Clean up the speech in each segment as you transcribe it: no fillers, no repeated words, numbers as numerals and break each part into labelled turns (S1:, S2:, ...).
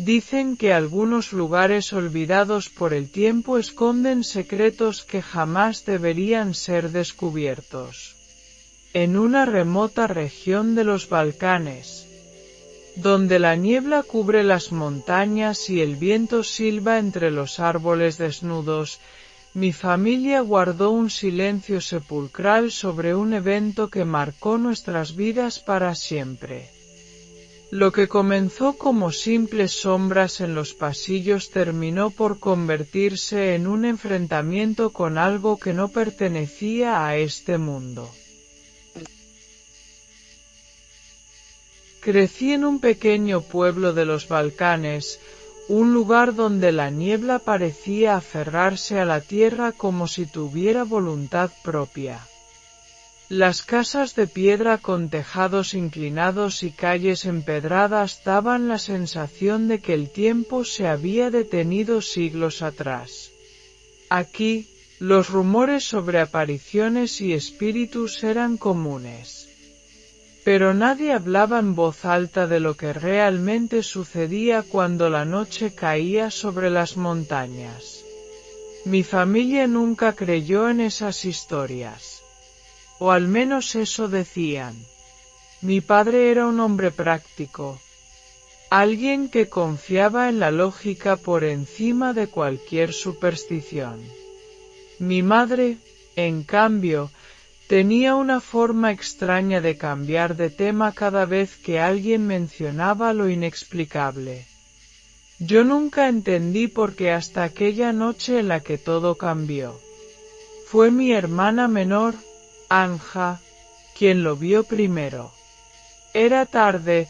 S1: Dicen que algunos lugares olvidados por el tiempo esconden secretos que jamás deberían ser descubiertos. En una remota región de los Balcanes, donde la niebla cubre las montañas y el viento silba entre los árboles desnudos, mi familia guardó un silencio sepulcral sobre un evento que marcó nuestras vidas para siempre. Lo que comenzó como simples sombras en los pasillos terminó por convertirse en un enfrentamiento con algo que no pertenecía a este mundo. Crecí en un pequeño pueblo de los Balcanes, un lugar donde la niebla parecía aferrarse a la tierra como si tuviera voluntad propia. Las casas de piedra con tejados inclinados y calles empedradas daban la sensación de que el tiempo se había detenido siglos atrás. Aquí, los rumores sobre apariciones y espíritus eran comunes. Pero nadie hablaba en voz alta de lo que realmente sucedía cuando la noche caía sobre las montañas. Mi familia nunca creyó en esas historias. O al menos eso decían. Mi padre era un hombre práctico. Alguien que confiaba en la lógica por encima de cualquier superstición. Mi madre, en cambio, tenía una forma extraña de cambiar de tema cada vez que alguien mencionaba lo inexplicable. Yo nunca entendí por qué hasta aquella noche en la que todo cambió. Fue mi hermana menor, Anja, quien lo vio primero. Era tarde,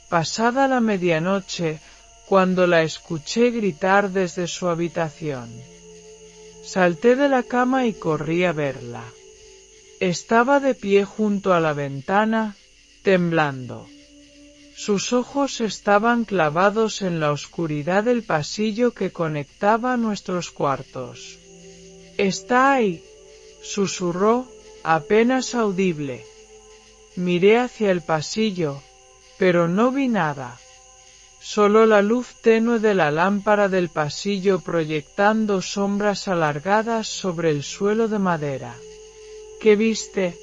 S1: pasada la medianoche, cuando la escuché gritar desde su habitación. Salté de la cama y corrí a verla. Estaba de pie junto a la ventana, temblando. Sus ojos estaban clavados en la oscuridad del pasillo que conectaba nuestros cuartos. «¿Está ahí?», susurró, apenas audible. Miré hacia el pasillo, pero no vi nada. Solo la luz tenue de la lámpara del pasillo proyectando sombras alargadas sobre el suelo de madera. «¿Qué viste?»,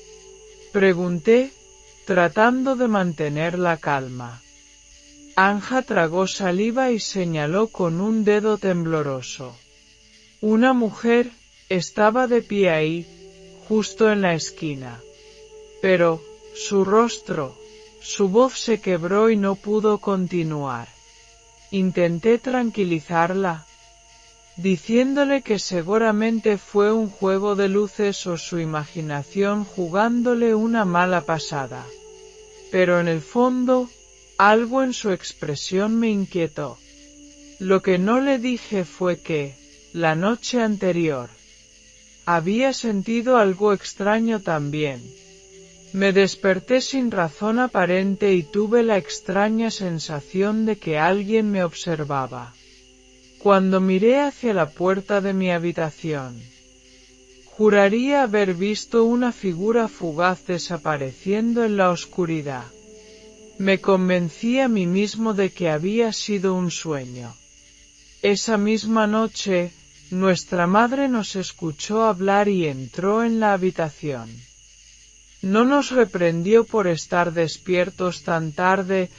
S1: pregunté, tratando de mantener la calma. Anja tragó saliva y señaló con un dedo tembloroso. Una mujer estaba de pie ahí, justo en la esquina. Pero, su rostro, su voz se quebró y no pudo continuar. Intenté tranquilizarla, diciéndole que seguramente fue un juego de luces o su imaginación jugándole una mala pasada. Pero en el fondo, algo en su expresión me inquietó. Lo que no le dije fue que, la noche anterior, había sentido algo extraño también. Me desperté sin razón aparente y tuve la extraña sensación de que alguien me observaba. Cuando miré hacia la puerta de mi habitación, juraría haber visto una figura fugaz desapareciendo en la oscuridad. Me convencí a mí mismo de que había sido un sueño. Esa misma noche, nuestra madre nos escuchó hablar y entró en la habitación. No nos reprendió por estar despiertos tan tarde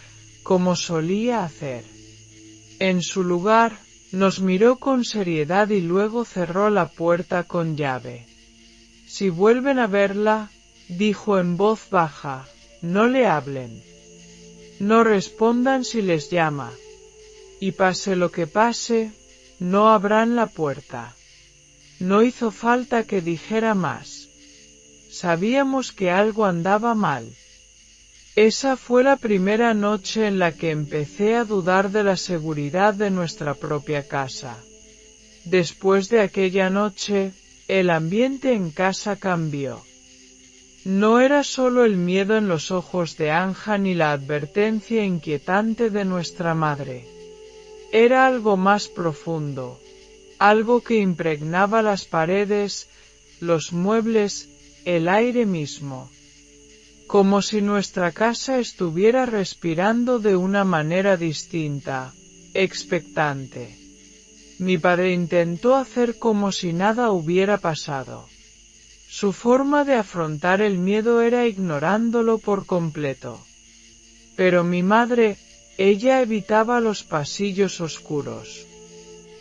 S1: como solía hacer. En su lugar, nos miró con seriedad y luego cerró la puerta con llave. «Si vuelven a verla», dijo en voz baja, «no le hablen. No respondan si les llama. Y pase lo que pase, no abran la puerta». No hizo falta que dijera más. Sabíamos que algo andaba mal. Esa fue la primera noche en la que empecé a dudar de la seguridad de nuestra propia casa. Después de aquella noche, el ambiente en casa cambió. No era solo el miedo en los ojos de Anja ni la advertencia inquietante de nuestra madre. Era algo más profundo, algo que impregnaba las paredes, los muebles, el aire mismo. Como si nuestra casa estuviera respirando de una manera distinta, expectante. Mi padre intentó hacer como si nada hubiera pasado. Su forma de afrontar el miedo era ignorándolo por completo. Pero mi madre, ella evitaba los pasillos oscuros.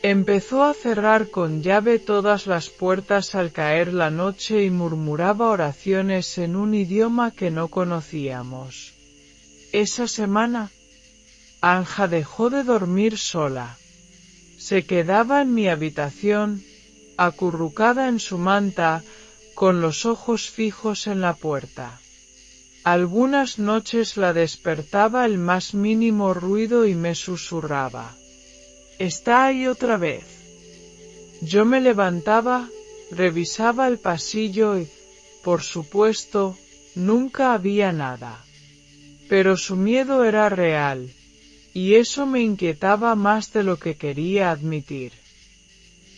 S1: Empezó a cerrar con llave todas las puertas al caer la noche y murmuraba oraciones en un idioma que no conocíamos. Esa semana, Anja dejó de dormir sola. Se quedaba en mi habitación, acurrucada en su manta, con los ojos fijos en la puerta. Algunas noches la despertaba el más mínimo ruido y me susurraba: «¿Está ahí otra vez?». Yo me levantaba, revisaba el pasillo y, por supuesto, nunca había nada. Pero su miedo era real, y eso me inquietaba más de lo que quería admitir.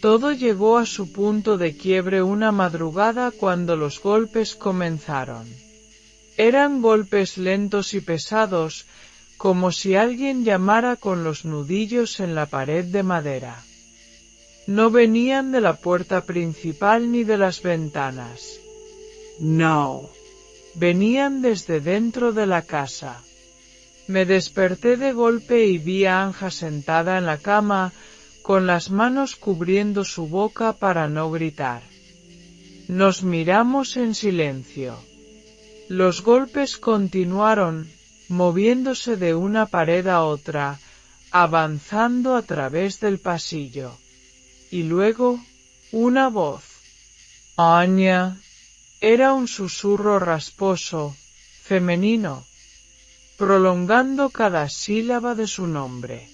S1: Todo llegó a su punto de quiebre una madrugada cuando los golpes comenzaron. Eran golpes lentos y pesados, como si alguien llamara con los nudillos en la pared de madera. No venían de la puerta principal ni de las ventanas. No. Venían desde dentro de la casa. Me desperté de golpe y vi a Anja sentada en la cama, con las manos cubriendo su boca para no gritar. Nos miramos en silencio. Los golpes continuaron, moviéndose de una pared a otra, avanzando a través del pasillo. Y luego, una voz. «Anya». Era un susurro rasposo, femenino, prolongando cada sílaba de su nombre.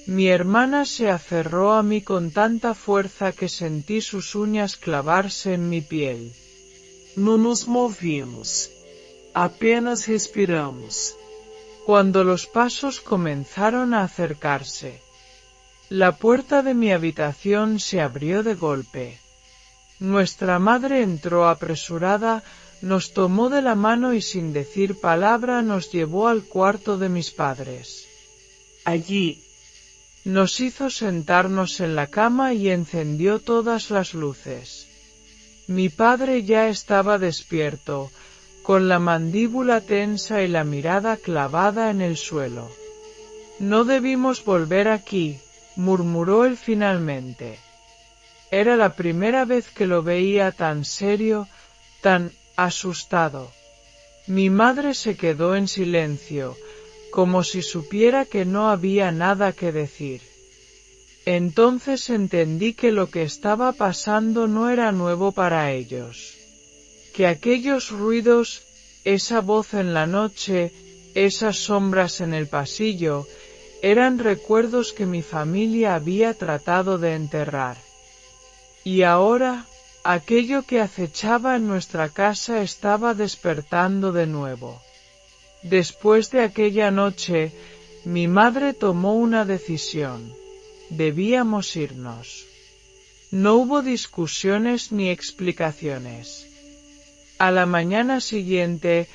S1: Mi hermana se aferró a mí con tanta fuerza que sentí sus uñas clavarse en mi piel. No nos movimos. Apenas respiramos. Cuando los pasos comenzaron a acercarse, la puerta de mi habitación se abrió de golpe. Nuestra madre entró apresurada, nos tomó de la mano y sin decir palabra nos llevó al cuarto de mis padres. Allí, nos hizo sentarnos en la cama y encendió todas las luces. Mi padre ya estaba despierto, con la mandíbula tensa y la mirada clavada en el suelo. «No debimos volver aquí», murmuró él finalmente. Era la primera vez que lo veía tan serio, tan asustado. Mi madre se quedó en silencio, como si supiera que no había nada que decir. Entonces entendí que lo que estaba pasando no era nuevo para ellos. Que aquellos ruidos, esa voz en la noche, esas sombras en el pasillo, eran recuerdos que mi familia había tratado de enterrar. Y ahora, aquello que acechaba en nuestra casa estaba despertando de nuevo. Después de aquella noche, mi madre tomó una decisión. Debíamos irnos. No hubo discusiones ni explicaciones. A la mañana siguiente,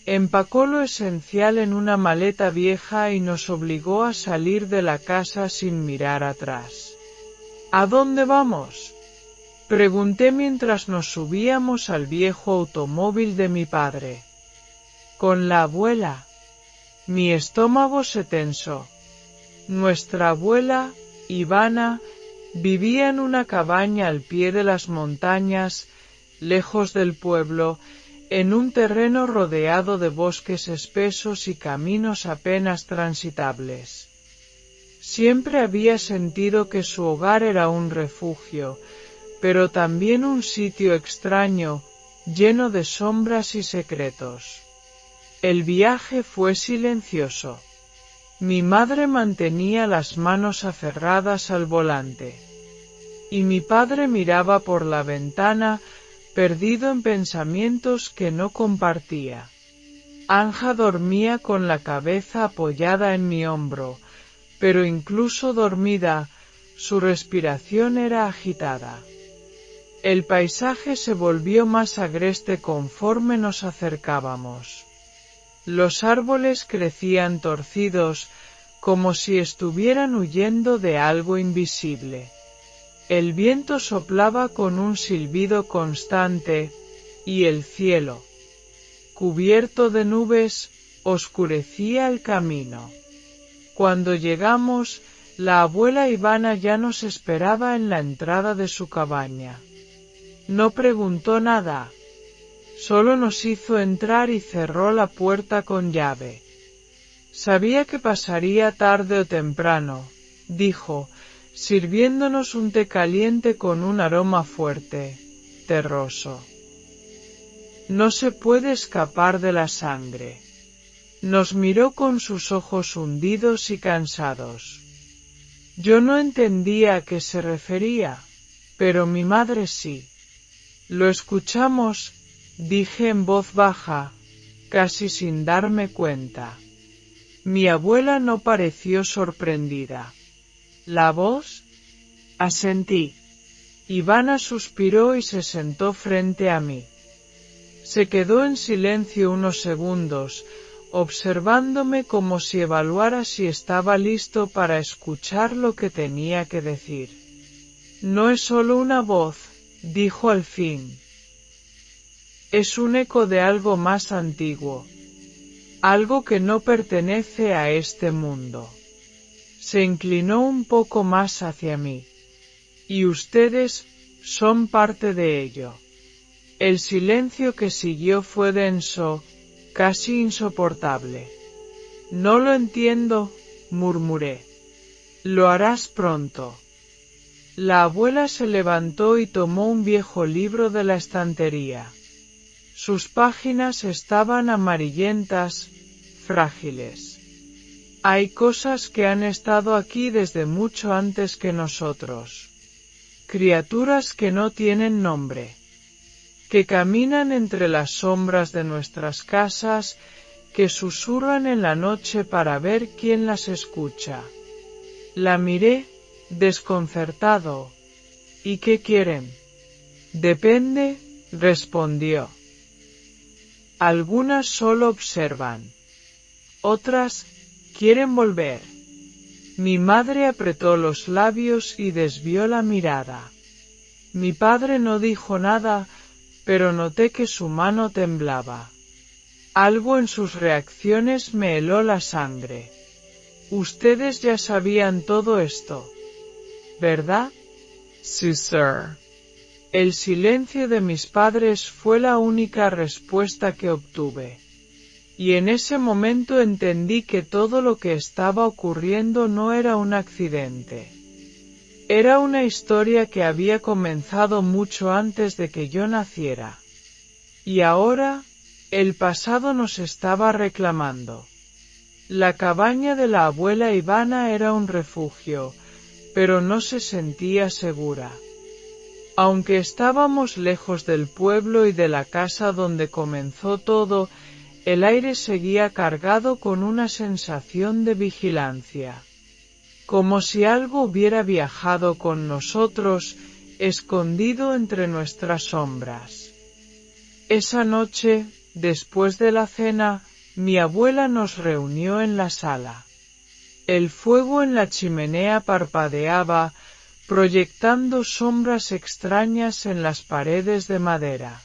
S1: empacó lo esencial en una maleta vieja y nos obligó a salir de la casa sin mirar atrás. ¿A dónde vamos?, pregunté mientras nos subíamos al viejo automóvil de mi padre. Con la abuela. Mi estómago se tensó. Nuestra abuela, Ivana, vivía en una cabaña al pie de las montañas, lejos del pueblo, en un terreno rodeado de bosques espesos y caminos apenas transitables. Siempre había sentido que su hogar era un refugio, pero también un sitio extraño, lleno de sombras y secretos. El viaje fue silencioso. Mi madre mantenía las manos aferradas al volante. Y mi padre miraba por la ventana, perdido en pensamientos que no compartía. Anja dormía con la cabeza apoyada en mi hombro, pero incluso dormida, su respiración era agitada. El paisaje se volvió más agreste conforme nos acercábamos. Los árboles crecían torcidos, como si estuvieran huyendo de algo invisible. El viento soplaba con un silbido constante, y el cielo, cubierto de nubes, oscurecía el camino. Cuando llegamos, la abuela Ivana ya nos esperaba en la entrada de su cabaña. No preguntó nada, solo nos hizo entrar y cerró la puerta con llave. Sabía que pasaría tarde o temprano, dijo, sirviéndonos un té caliente con un aroma fuerte, terroso. No se puede escapar de la sangre. Nos miró con sus ojos hundidos y cansados. Yo no entendía a qué se refería, pero mi madre sí. Lo escuchamos, dije en voz baja, casi sin darme cuenta. Mi abuela no pareció sorprendida. ¿La voz? Asentí. Ivana suspiró y se sentó frente a mí. Se quedó en silencio unos segundos, observándome como si evaluara si estaba listo para escuchar lo que tenía que decir. No es solo una voz, dijo al fin. Es un eco de algo más antiguo. Algo que no pertenece a este mundo. Se inclinó un poco más hacia mí. Y ustedes son parte de ello. El silencio que siguió fue denso, casi insoportable. No lo entiendo, murmuré. Lo harás pronto. La abuela se levantó y tomó un viejo libro de la estantería. Sus páginas estaban amarillentas, frágiles. Hay cosas que han estado aquí desde mucho antes que nosotros. Criaturas que no tienen nombre. Que caminan entre las sombras de nuestras casas, que susurran en la noche para ver quién las escucha. La miré, desconcertado. ¿Y qué quieren? Depende, respondió. Algunas solo observan. Otras, quieren volver. Mi madre apretó los labios y desvió la mirada. Mi padre no dijo nada, pero noté que su mano temblaba. Algo en sus reacciones me heló la sangre. Ustedes ya sabían todo esto, ¿verdad? Sí, sir. El silencio de mis padres fue la única respuesta que obtuve. Y en ese momento entendí que todo lo que estaba ocurriendo no era un accidente. Era una historia que había comenzado mucho antes de que yo naciera. Y ahora, el pasado nos estaba reclamando. La cabaña de la abuela Ivana era un refugio, pero no se sentía segura. Aunque estábamos lejos del pueblo y de la casa donde comenzó todo, el aire seguía cargado con una sensación de vigilancia. Como si algo hubiera viajado con nosotros, escondido entre nuestras sombras. Esa noche, después de la cena, mi abuela nos reunió en la sala. El fuego en la chimenea parpadeaba, proyectando sombras extrañas en las paredes de madera.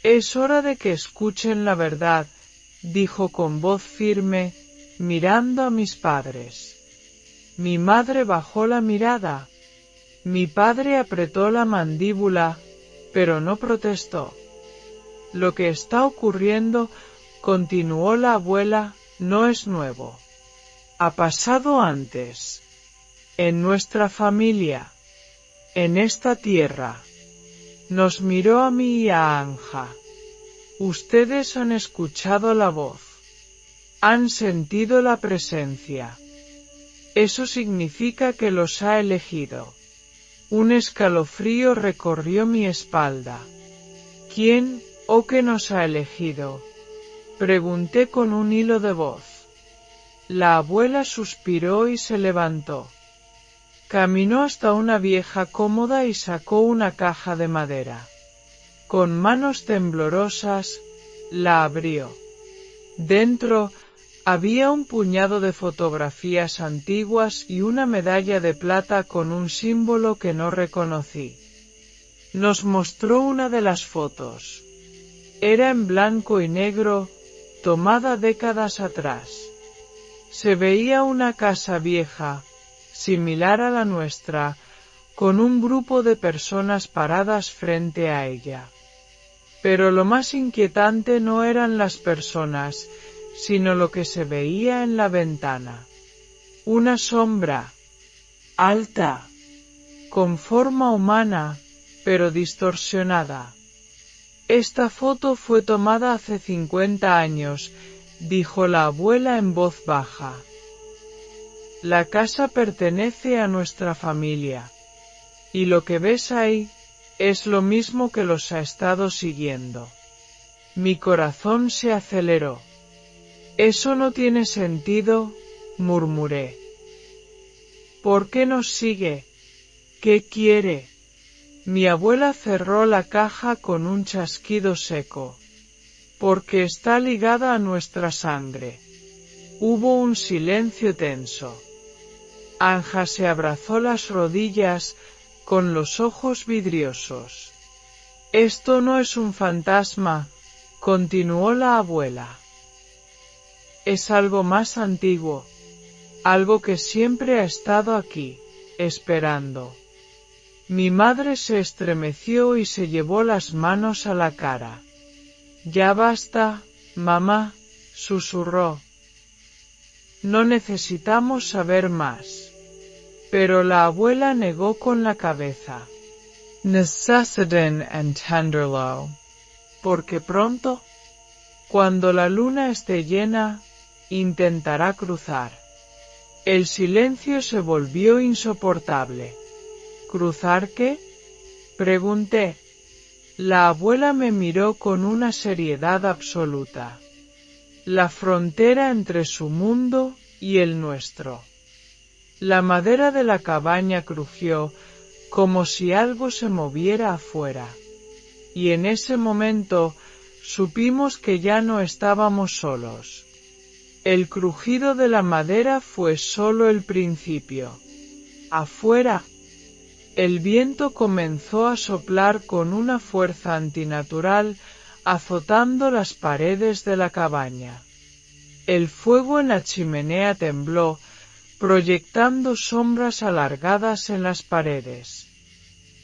S1: Es hora de que escuchen la verdad, dijo con voz firme, mirando a mis padres. Mi madre bajó la mirada. Mi padre apretó la mandíbula, pero no protestó. Lo que está ocurriendo, continuó la abuela, no es nuevo. Ha pasado antes. En nuestra familia. En esta tierra. Nos miró a mí y a Anja. Ustedes han escuchado la voz. Han sentido la presencia. Eso significa que los ha elegido. Un escalofrío recorrió mi espalda. ¿Quién, o qué nos ha elegido? Pregunté con un hilo de voz. La abuela suspiró y se levantó. Caminó hasta una vieja cómoda y sacó una caja de madera. Con manos temblorosas, la abrió. Dentro, Había un puñado de fotografías antiguas y una medalla de plata con un símbolo que no reconocí. Nos mostró una de las fotos. Era en blanco y negro, tomada décadas atrás. Se veía una casa vieja, similar a la nuestra, con un grupo de personas paradas frente a ella. Pero lo más inquietante no eran las personas, sino lo que se veía en la ventana. Una sombra, alta, con forma humana, pero distorsionada. Esta foto fue tomada hace 50 años, dijo la abuela en voz baja. La casa pertenece a nuestra familia. Y lo que ves ahí, es lo mismo que los ha estado siguiendo. Mi corazón se aceleró. Eso no tiene sentido, murmuré. ¿Por qué nos sigue? ¿Qué quiere? Mi abuela cerró la caja con un chasquido seco. Porque está ligada a nuestra sangre. Hubo un silencio tenso. Anja se abrazó las rodillas, con los ojos vidriosos. Esto no es un fantasma, continuó la abuela. Es algo más antiguo. Algo que siempre ha estado aquí, esperando. Mi madre se estremeció y se llevó las manos a la cara. Ya basta, mamá, susurró. No necesitamos saber más. Pero la abuela negó con la cabeza. Necessiten entenderlo. Porque pronto, cuando la luna esté llena, intentará cruzar. El silencio se volvió insoportable. ¿Cruzar qué? Pregunté. La abuela me miró con una seriedad absoluta. La frontera entre su mundo y el nuestro. La madera de la cabaña crujió, como si algo se moviera afuera. Y en ese momento, supimos que ya no estábamos solos. El crujido de la madera fue solo el principio. Afuera, el viento comenzó a soplar con una fuerza antinatural, azotando las paredes de la cabaña. El fuego en la chimenea tembló, proyectando sombras alargadas en las paredes.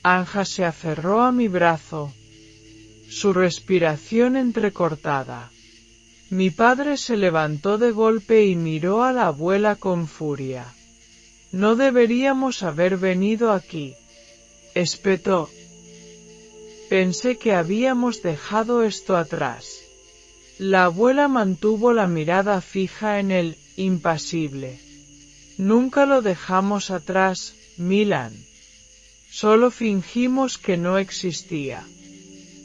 S1: Anja se aferró a mi brazo, su respiración entrecortada. Mi padre se levantó de golpe y miró a la abuela con furia. No deberíamos haber venido aquí, espetó. Pensé que habíamos dejado esto atrás. La abuela mantuvo la mirada fija en él, impasible. Nunca lo dejamos atrás, Milan. Solo fingimos que no existía.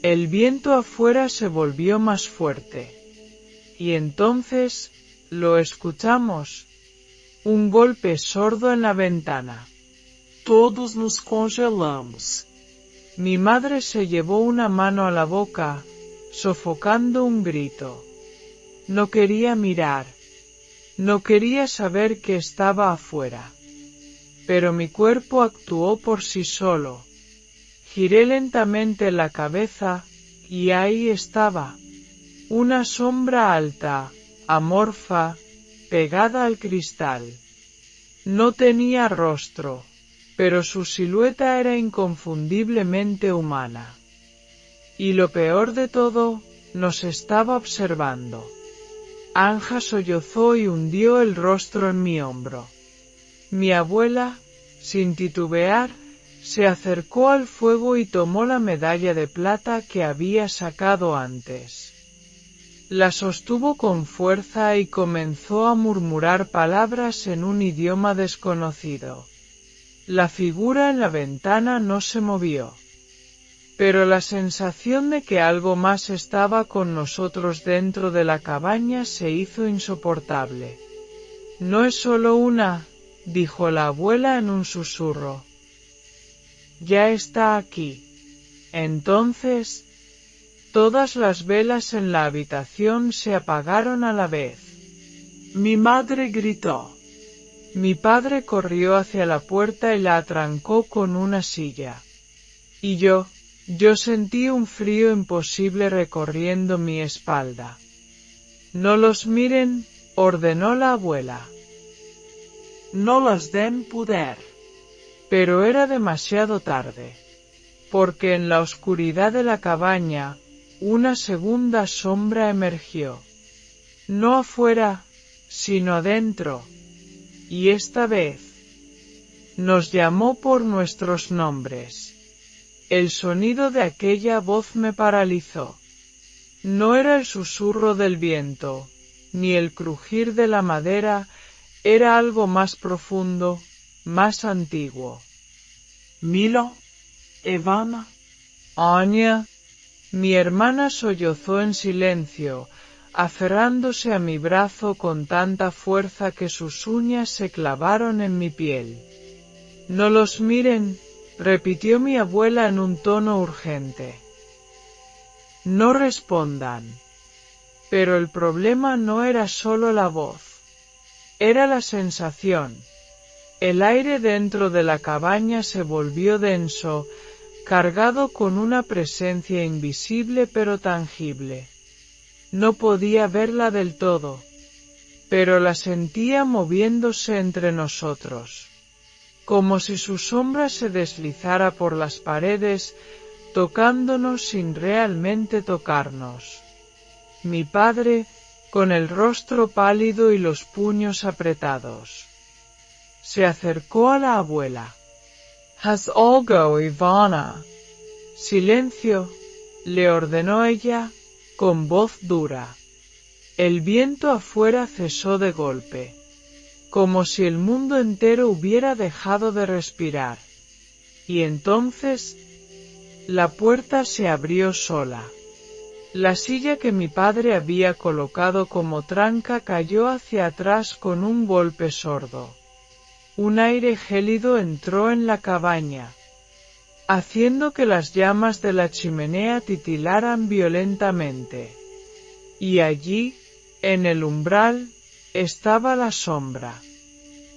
S1: El viento afuera se volvió más fuerte. Y entonces, lo escuchamos. Un golpe sordo en la ventana. Todos nos congelamos. Mi madre se llevó una mano a la boca, sofocando un grito. No quería mirar. No quería saber que estaba afuera. Pero mi cuerpo actuó por sí solo. Giré lentamente la cabeza, y ahí estaba. Una sombra alta, amorfa, pegada al cristal. No tenía rostro, pero su silueta era inconfundiblemente humana. Y lo peor de todo, nos estaba observando. Anja sollozó y hundió el rostro en mi hombro. Mi abuela, sin titubear, se acercó al fuego y tomó la medalla de plata que había sacado antes. La sostuvo con fuerza y comenzó a murmurar palabras en un idioma desconocido. La figura en la ventana no se movió. Pero la sensación de que algo más estaba con nosotros dentro de la cabaña se hizo insoportable. No es solo una, dijo la abuela en un susurro. Ya está aquí. Entonces, todas las velas en la habitación se apagaron a la vez. Mi madre gritó. Mi padre corrió hacia la puerta y la atrancó con una silla. Y yo sentí un frío imposible recorriendo mi espalda. No los miren, ordenó la abuela. No les den poder. Pero era demasiado tarde. Porque en la oscuridad de la cabaña, una segunda sombra emergió. No afuera, sino adentro. Y esta vez nos llamó por nuestros nombres. El sonido de aquella voz me paralizó. No era el susurro del viento, ni el crujir de la madera, era algo más profundo, más antiguo. Milo, Ivana, Anya. Mi hermana sollozó en silencio, aferrándose a mi brazo con tanta fuerza que sus uñas se clavaron en mi piel. No los miren, repitió mi abuela en un tono urgente. No respondan. Pero el problema no era solo la voz. Era la sensación. El aire dentro de la cabaña se volvió denso, cargado con una presencia invisible pero tangible. No podía verla del todo, pero la sentía moviéndose entre nosotros, como si su sombra se deslizara por las paredes, tocándonos sin realmente tocarnos. Mi padre, con el rostro pálido y los puños apretados, se acercó a la abuela. Haz algo, Ivana. Silencio, le ordenó ella, con voz dura. El viento afuera cesó de golpe, como si el mundo entero hubiera dejado de respirar. Y entonces, la puerta se abrió sola. La silla que mi padre había colocado como tranca cayó hacia atrás con un golpe sordo. Un aire gélido entró en la cabaña, haciendo que las llamas de la chimenea titilaran violentamente. Y allí, en el umbral, estaba la sombra.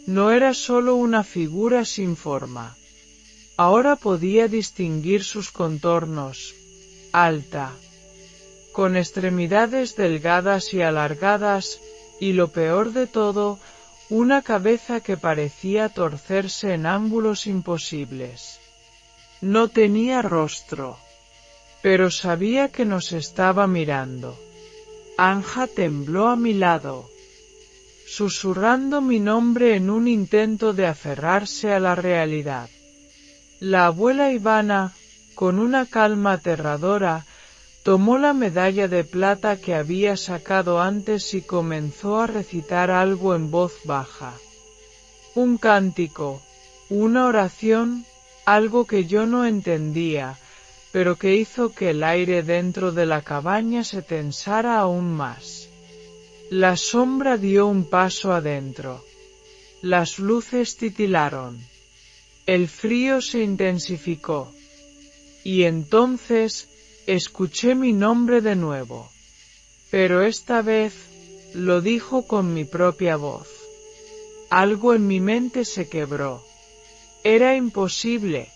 S1: No era solo una figura sin forma. Ahora podía distinguir sus contornos. Alta, con extremidades delgadas y alargadas, y lo peor de todo, una cabeza que parecía torcerse en ángulos imposibles. No tenía rostro, pero sabía que nos estaba mirando. Anja tembló a mi lado, susurrando mi nombre en un intento de aferrarse a la realidad. La abuela Ivana, con una calma aterradora, tomó la medalla de plata que había sacado antes y comenzó a recitar algo en voz baja. Un cántico, una oración, algo que yo no entendía, pero que hizo que el aire dentro de la cabaña se tensara aún más. La sombra dio un paso adentro. Las luces titilaron. El frío se intensificó. Y entonces, escuché mi nombre de nuevo. Pero esta vez, lo dijo con mi propia voz. Algo en mi mente se quebró. Era imposible.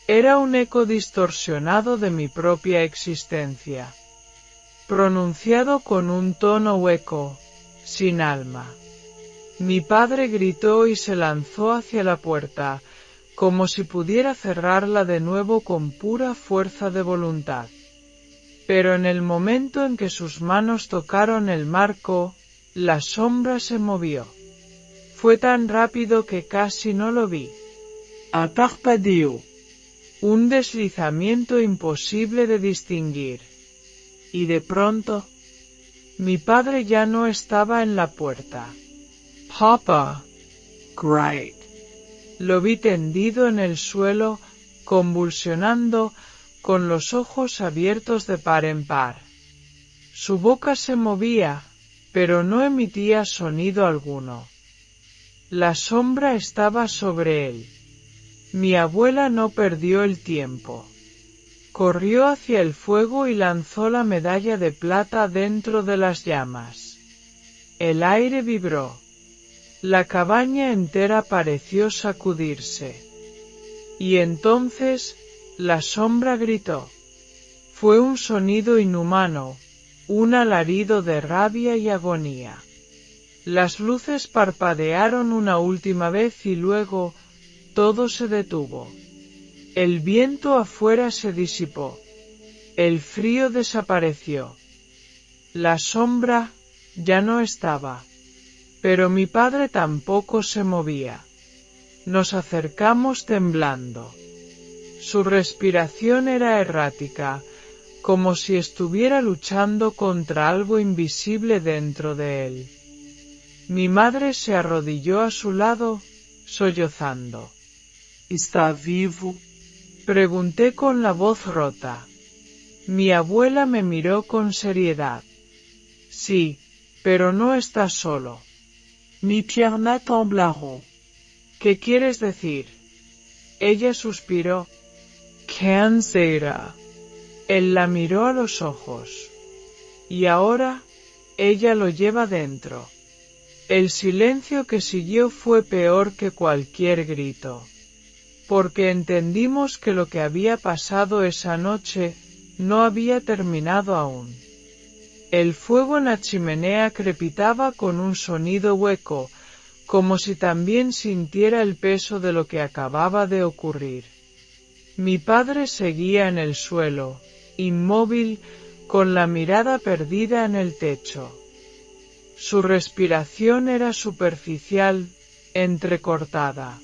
S1: Era un eco distorsionado de mi propia existencia. Pronunciado con un tono hueco, sin alma. Mi padre gritó y se lanzó hacia la puerta, como si pudiera cerrarla de nuevo con pura fuerza de voluntad. Pero en el momento en que sus manos tocaron el marco, la sombra se movió. Fue tan rápido que casi no lo vi. Atarpadiu. Un deslizamiento imposible de distinguir. Y de pronto, mi padre ya no estaba en la puerta. Papa. Great. Lo vi tendido en el suelo, convulsionando, con los ojos abiertos de par en par. Su boca se movía, pero no emitía sonido alguno. La sombra estaba sobre él. Mi abuela no perdió el tiempo. Corrió hacia el fuego y lanzó la medalla de plata dentro de las llamas. El aire vibró. La cabaña entera pareció sacudirse. Y entonces, la sombra gritó. Fue un sonido inhumano, un alarido de rabia y agonía. Las luces parpadearon una última vez y luego, todo se detuvo. El viento afuera se disipó. El frío desapareció. La sombra ya no estaba. Pero mi padre tampoco se movía. Nos acercamos temblando. Su respiración era errática, como si estuviera luchando contra algo invisible dentro de él. Mi madre se arrodilló a su lado, sollozando.
S2: ¿Está vivo?
S1: Pregunté con la voz rota. Mi abuela me miró con seriedad. Sí, pero no está solo.
S2: Mis piernas temblaron.
S1: ¿Qué quieres decir? Ella suspiró. Cansera. Él la miró a los ojos. Y ahora, ella lo lleva dentro. El silencio que siguió fue peor que cualquier grito. Porque entendimos que lo que había pasado esa noche no había terminado aún. El fuego en la chimenea crepitaba con un sonido hueco, como si también sintiera el peso de lo que acababa de ocurrir. Mi padre seguía en el suelo, inmóvil, con la mirada perdida en el techo. Su respiración era superficial, entrecortada.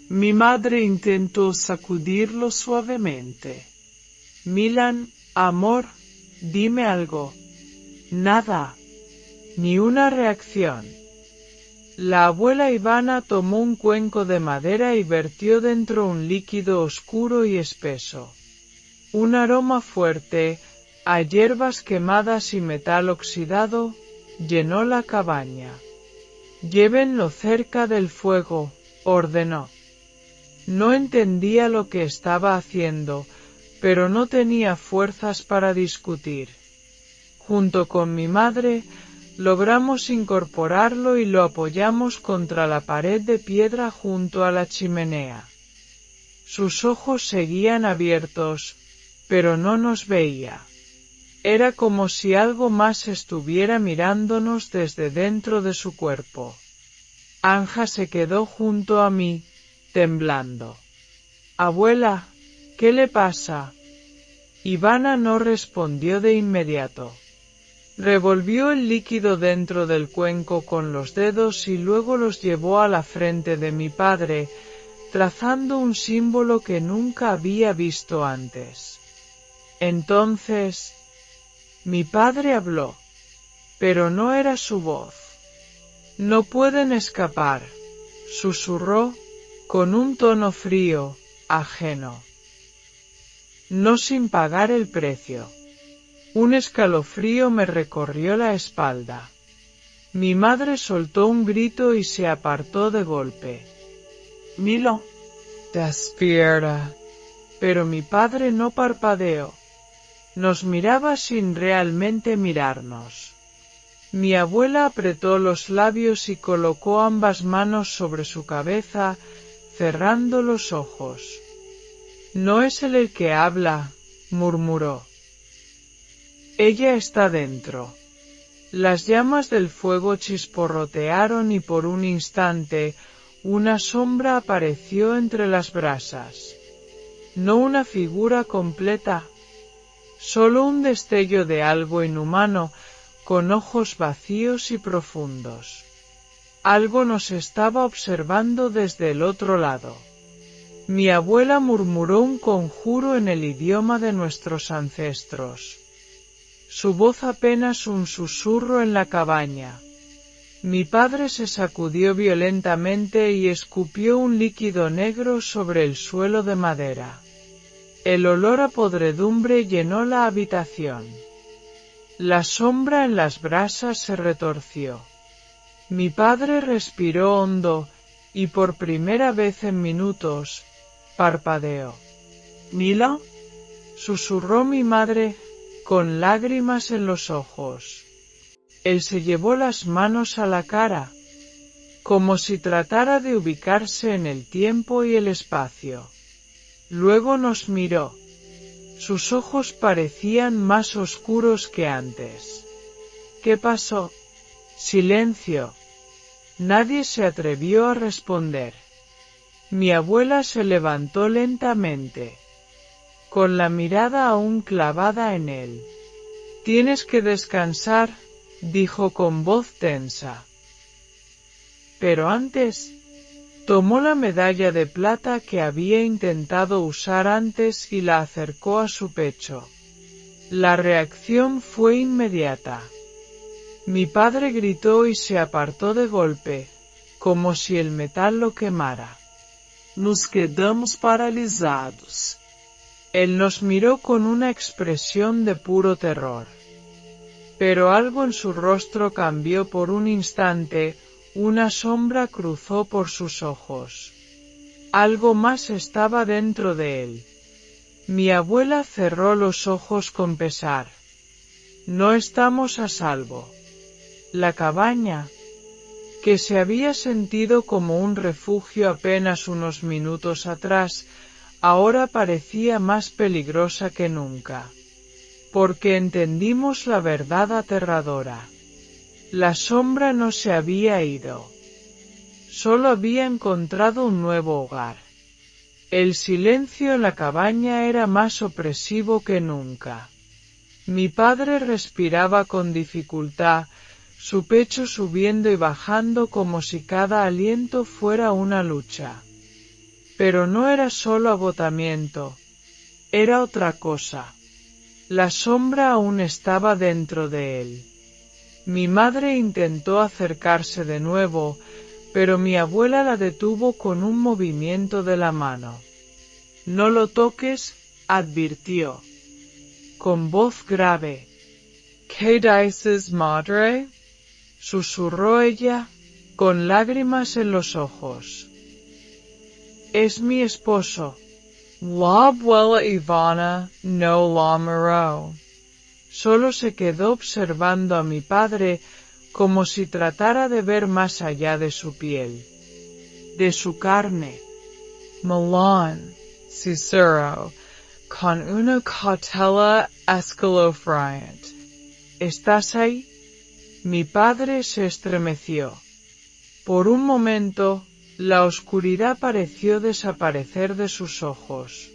S2: Mi madre intentó sacudirlo suavemente.
S1: Milan, amor, dime algo.
S2: Nada.
S1: Ni una reacción. La abuela Ivana tomó un cuenco de madera y vertió dentro un líquido oscuro y espeso. Un aroma fuerte, a hierbas quemadas y metal oxidado, llenó la cabaña. Llévenlo cerca del fuego, ordenó. No entendía lo que estaba haciendo, pero no tenía fuerzas para discutir. Junto con mi madre, logramos incorporarlo y lo apoyamos contra la pared de piedra junto a la chimenea. Sus ojos seguían abiertos, pero no nos veía. Era como si algo más estuviera mirándonos desde dentro de su cuerpo. Anja se quedó junto a mí, temblando. Abuela, ¿qué le pasa? Ivana no respondió de inmediato. Revolvió el líquido dentro del cuenco con los dedos y luego los llevó a la frente de mi padre, trazando un símbolo que nunca había visto antes. Entonces, mi padre habló, pero no era su voz. No pueden escapar, susurró, con un tono frío, ajeno. No sin pagar el precio. Un escalofrío me recorrió la espalda. Mi madre soltó un grito y se apartó de golpe.
S2: Milo.
S1: Despierta. Pero mi padre no parpadeó. Nos miraba sin realmente mirarnos. Mi abuela apretó los labios y colocó ambas manos sobre su cabeza, cerrando los ojos. No es él el que habla, murmuró. Ella está dentro. Las llamas del fuego chisporrotearon y por un instante, una sombra apareció entre las brasas. No una figura completa, solo un destello de algo inhumano, con ojos vacíos y profundos. Algo nos estaba observando desde el otro lado. Mi abuela murmuró un conjuro en el idioma de nuestros ancestros. Su voz apenas un susurro en la cabaña. Mi padre se sacudió violentamente y escupió un líquido negro sobre el suelo de madera. El olor a podredumbre llenó la habitación. La sombra en las brasas se retorció. Mi padre respiró hondo, y por primera vez en minutos, parpadeó.
S2: ¿Mila?
S1: Susurró mi madre, con lágrimas en los ojos. Él se llevó las manos a la cara, como si tratara de ubicarse en el tiempo y el espacio. Luego nos miró. Sus ojos parecían más oscuros que antes. ¿Qué pasó? Silencio. Nadie se atrevió a responder. Mi abuela se levantó lentamente, con la mirada aún clavada en él. Tienes que descansar, dijo con voz tensa. Pero antes, tomó la medalla de plata que había intentado usar antes y la acercó a su pecho. La reacción fue inmediata. Mi padre gritó y se apartó de golpe, como si el metal lo quemara.
S2: Nos quedamos paralisados.
S1: Él nos miró con una expresión de puro terror. Pero algo en su rostro cambió por un instante, una sombra cruzó por sus ojos. Algo más estaba dentro de él. Mi abuela cerró los ojos con pesar. No estamos a salvo. La cabaña, que se había sentido como un refugio apenas unos minutos atrás, ahora parecía más peligrosa que nunca. Porque entendimos la verdad aterradora. La sombra no se había ido. Solo había encontrado un nuevo hogar. El silencio en la cabaña era más opresivo que nunca. Mi padre respiraba con dificultad, su pecho subiendo y bajando como si cada aliento fuera una lucha. Pero no era solo agotamiento, era otra cosa. La sombra aún estaba dentro de él. Mi madre intentó acercarse de nuevo, pero mi abuela la detuvo con un movimiento de la mano. No lo toques, advirtió. Con voz grave. ¿Qué dices, madre? Susurró ella, con lágrimas en los ojos. Es mi esposo. La abuela Ivana no la miró. Solo se quedó observando a mi padre como si tratara de ver más allá de su piel, de su carne. Milan, susurró, con una cautela escalofriante. ¿Estás ahí? Mi padre se estremeció. Por un momento, la oscuridad pareció desaparecer de sus ojos.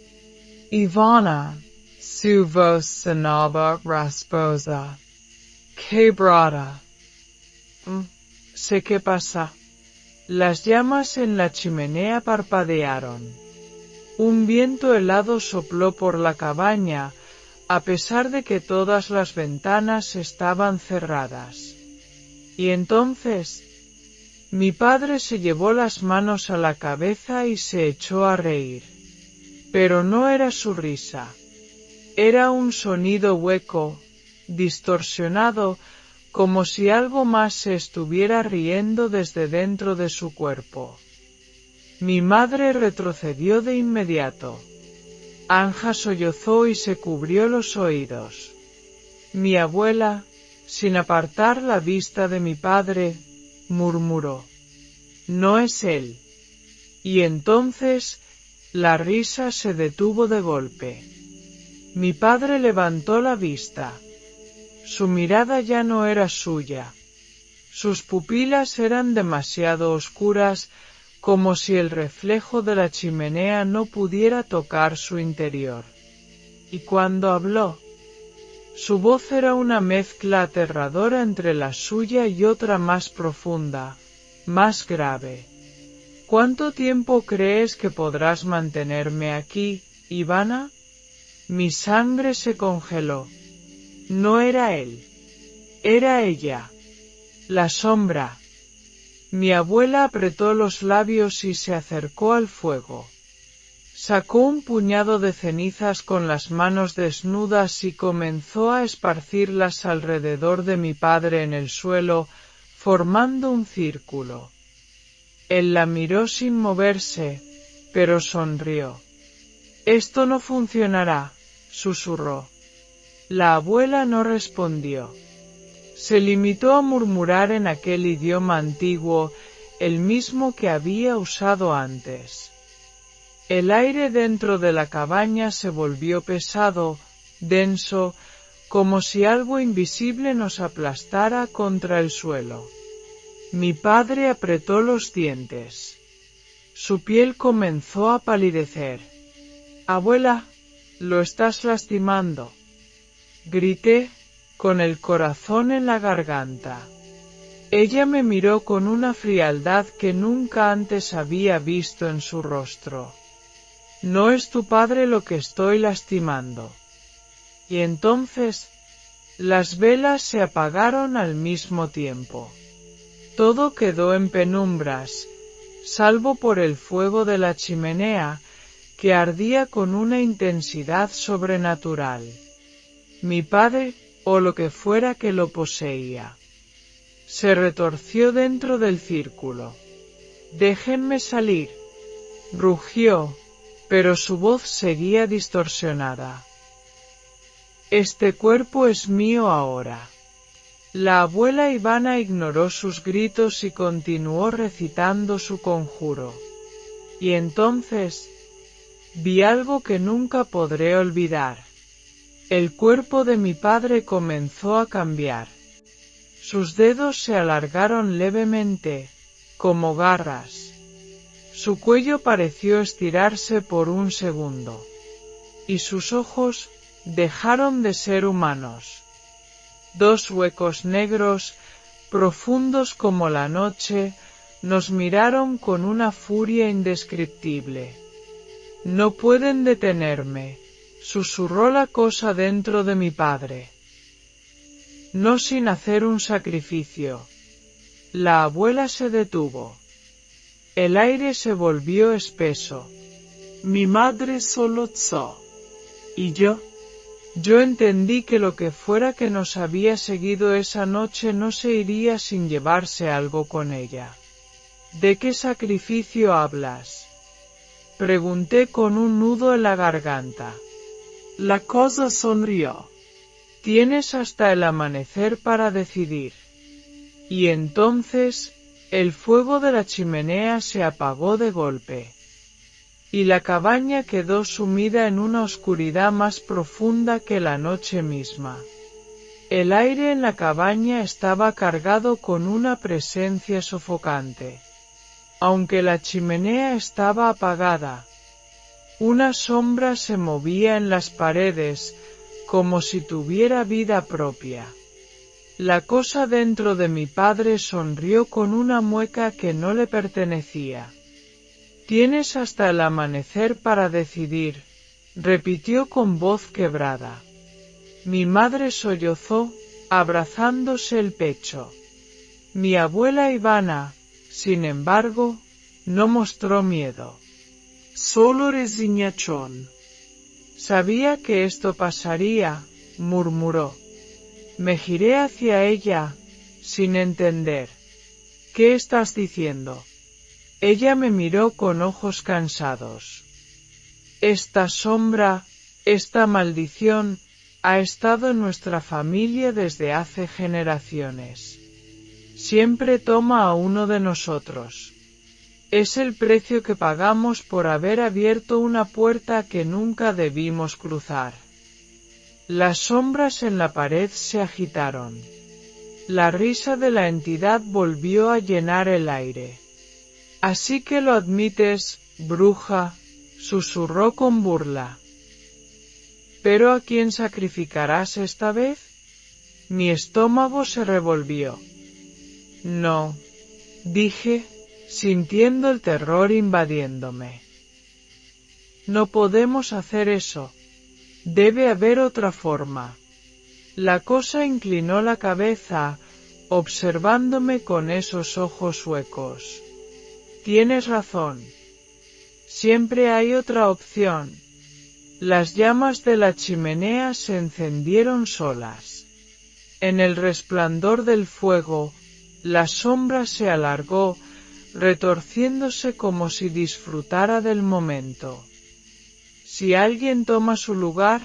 S1: Ivana, su voz sonaba rasposa, quebrada. Sé qué pasa. Las llamas en la chimenea parpadearon. Un viento helado sopló por la cabaña, a pesar de que todas las ventanas estaban cerradas. Y entonces, mi padre se llevó las manos a la cabeza y se echó a reír. Pero no era su risa. Era un sonido hueco, distorsionado, como si algo más se estuviera riendo desde dentro de su cuerpo. Mi madre retrocedió de inmediato. Anja sollozó y se cubrió los oídos. Mi abuela, sin apartar la vista de mi padre, murmuró: «No es él». Y entonces, la risa se detuvo de golpe. Mi padre levantó la vista. Su mirada ya no era suya. Sus pupilas eran demasiado oscuras, como si el reflejo de la chimenea no pudiera tocar su interior. Y cuando habló, su voz era una mezcla aterradora entre la suya y otra más profunda, más grave. ¿Cuánto tiempo crees que podrás mantenerme aquí, Ivana? Mi sangre se congeló. No era él. Era ella. La sombra. Mi abuela apretó los labios y se acercó al fuego. Sacó un puñado de cenizas con las manos desnudas y comenzó a esparcirlas alrededor de mi padre en el suelo, formando un círculo. Él la miró sin moverse, pero sonrió. «Esto no funcionará», susurró. La abuela no respondió. Se limitó a murmurar en aquel idioma antiguo, el mismo que había usado antes. El aire dentro de la cabaña se volvió pesado, denso, como si algo invisible nos aplastara contra el suelo. Mi padre apretó los dientes. Su piel comenzó a palidecer. «Abuela, lo estás lastimando», grité, con el corazón en la garganta. Ella me miró con una frialdad que nunca antes había visto en su rostro. «No es tu padre lo que estoy lastimando». Y entonces, las velas se apagaron al mismo tiempo. Todo quedó en penumbras, salvo por el fuego de la chimenea, que ardía con una intensidad sobrenatural. Mi padre, o lo que fuera que lo poseía, se retorció dentro del círculo. «Déjenme salir», rugió, pero su voz seguía distorsionada. «Este cuerpo es mío ahora». La abuela Ivana ignoró sus gritos y continuó recitando su conjuro. Y entonces, vi algo que nunca podré olvidar. El cuerpo de mi padre comenzó a cambiar. Sus dedos se alargaron levemente, como garras. Su cuello pareció estirarse por un segundo. Y sus ojos dejaron de ser humanos. Dos huecos negros, profundos como la noche, nos miraron con una furia indescriptible. «No pueden detenerme», susurró la cosa dentro de mi padre. «No sin hacer un sacrificio». La abuela se detuvo. El aire se volvió espeso.
S2: Mi madre solorzó.
S1: ¿Y yo? Yo entendí que lo que fuera que nos había seguido esa noche no se iría sin llevarse algo con ella. ¿De qué sacrificio hablas?, pregunté con un nudo en la garganta.
S2: La cosa sonrió.
S1: Tienes hasta el amanecer para decidir. Y entonces, el fuego de la chimenea se apagó de golpe. Y la cabaña quedó sumida en una oscuridad más profunda que la noche misma. El aire en la cabaña estaba cargado con una presencia sofocante. Aunque la chimenea estaba apagada, una sombra se movía en las paredes, como si tuviera vida propia. La cosa dentro de mi padre sonrió con una mueca que no le pertenecía. Tienes hasta el amanecer para decidir, repitió con voz quebrada. Mi madre sollozó, abrazándose el pecho. Mi abuela Ivana, sin embargo, no mostró miedo.
S2: Solo resignación.
S1: Sabía que esto pasaría, murmuró. Me giré hacia ella, sin entender. ¿Qué estás diciendo? Ella me miró con ojos cansados. Esta sombra, esta maldición, ha estado en nuestra familia desde hace generaciones. Siempre toma a uno de nosotros. Es el precio que pagamos por haber abierto una puerta que nunca debimos cruzar. Las sombras en la pared se agitaron. La risa de la entidad volvió a llenar el aire. Así que lo admites, bruja, susurró con burla. ¿Pero a quién sacrificarás esta vez? Mi estómago se revolvió. No, dije, sintiendo el terror invadiéndome. No podemos hacer eso. Debe haber otra forma. La cosa inclinó la cabeza, observándome con esos ojos huecos. Tienes razón. Siempre hay otra opción. Las llamas de la chimenea se encendieron solas. En el resplandor del fuego, la sombra se alargó, retorciéndose como si disfrutara del momento. Si alguien toma su lugar,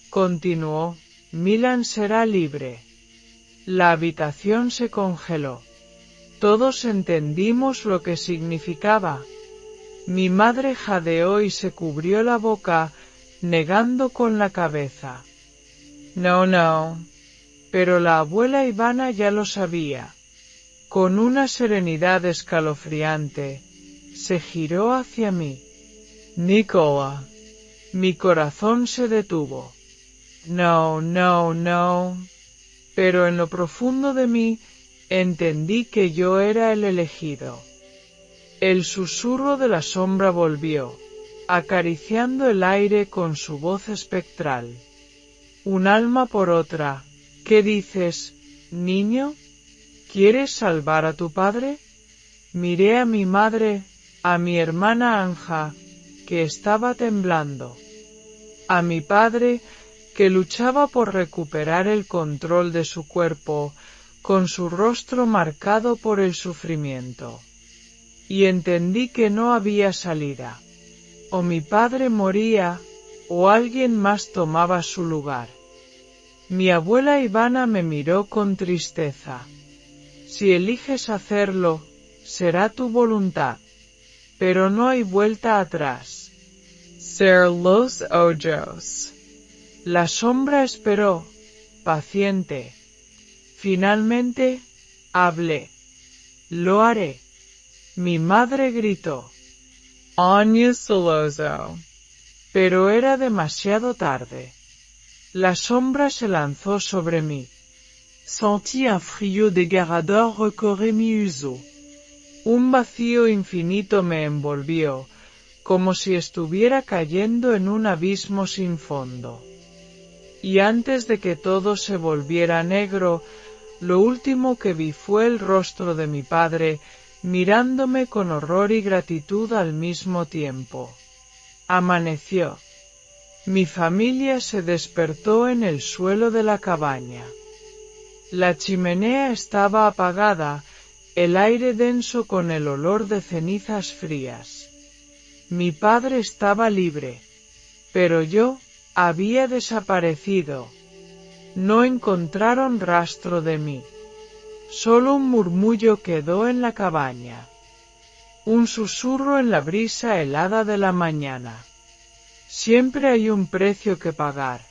S1: continuó, Milan será libre. La habitación se congeló. Todos entendimos lo que significaba. Mi madre jadeó y se cubrió la boca, negando con la cabeza. No, no. Pero la abuela Ivana ya lo sabía. Con una serenidad escalofriante, se giró hacia mí. Nicola. Mi corazón se detuvo. No, no, no. Pero en lo profundo de mí, entendí que yo era el elegido. El susurro de la sombra volvió, acariciando el aire con su voz espectral. Un alma por otra. ¿Qué dices, niño? ¿Quieres salvar a tu padre? Miré a mi madre, a mi hermana Anja, que estaba temblando. A mi padre, que luchaba por recuperar el control de su cuerpo, con su rostro marcado por el sufrimiento. Y entendí que no había salida. O mi padre moría, o alguien más tomaba su lugar. Mi abuela Ivana me miró con tristeza. Si eliges hacerlo, será tu voluntad. Pero no hay vuelta atrás. Ser los ojos. La sombra esperó, paciente. Finalmente, hablé. Lo haré. Mi madre gritó. Años Soloso. Pero era demasiado tarde. La sombra se lanzó sobre mí.
S2: Sentí un frío desgarrador recorrer mi uso.
S1: Un vacío infinito me envolvió, como si estuviera cayendo en un abismo sin fondo. Y antes de que todo se volviera negro, lo último que vi fue el rostro de mi padre, mirándome con horror y gratitud al mismo tiempo. Amaneció. Mi familia se despertó en el suelo de la cabaña. La chimenea estaba apagada, el aire denso con el olor de cenizas frías. Mi padre estaba libre, pero yo había desaparecido. No encontraron rastro de mí. Solo un murmullo quedó en la cabaña. Un susurro en la brisa helada de la mañana. Siempre hay un precio que pagar.